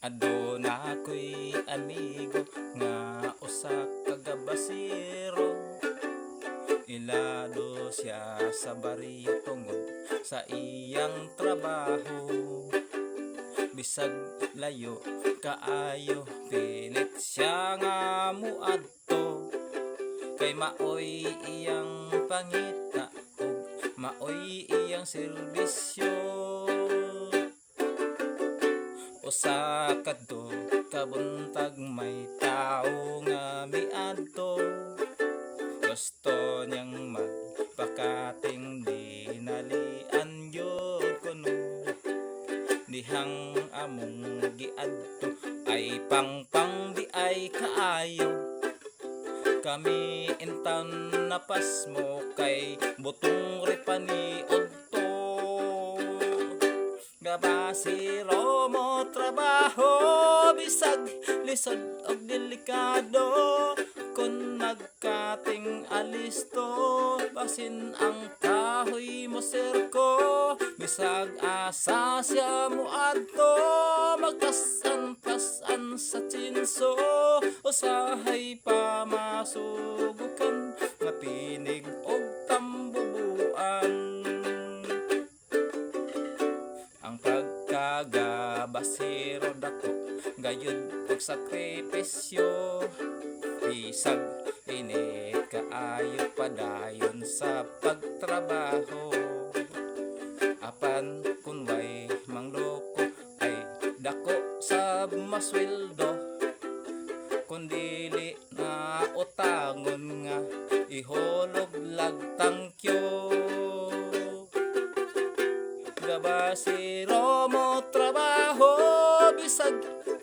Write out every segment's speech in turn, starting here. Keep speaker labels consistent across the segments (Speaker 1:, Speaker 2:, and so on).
Speaker 1: Aduna ko'y amigo nga usa ka gabasero. Ilado siya sa baryo tungod sa iyang trabaho. Bisag layo kaayo pilit siya nga muadto, kay maoy iyang pangita ug maoy iyang serbisyo. Usa kadto kabuntag may tao nga miadto, gusto niyang magpakating dinalian yun kuno. Dihang among giadto ay pangpang di ay kaayo. Kami intan napas mo kay butong repaniod to. Gabasiro mo trabaho, bisag lisod og delikado. Kung nagkating alisto, basin ang kahoy mo sirko. Bisag asa siya muadto, magpasan-pasan sa tsinso. Usahay pa masugukan, nga pinig og tambubuan. Ang pagkagabasiro dako, gayud og sakripisyo. Bisag init kaayo padayon sa pagtrabaho. Apan kun way mangloko ay dako sa masweldo. Kun dili na utangon nga ihulog lag tangkyo. Gabasiro mo trabaho, bisag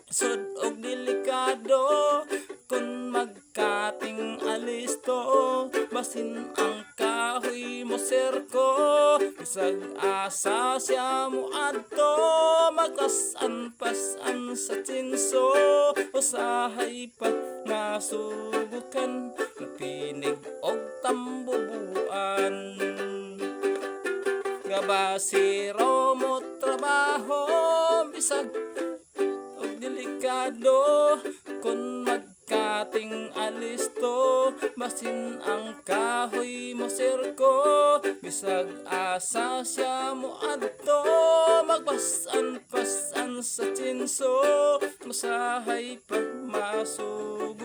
Speaker 1: sud og delikado. Kun magkating alisto, basin ang kahoy mo sirko. Bisag asa siya muadto, magpasan-pasan sa tsinso. Usahay pa nga subukan, napinig og tambubuan. Gabasiro mo trabaho, bisag og delikado. Kun magkating alisto, basin ang kahoy mo sirko. Bisag asa siya muadto, magpasan-pasan sa tsinso. Usahay pa masug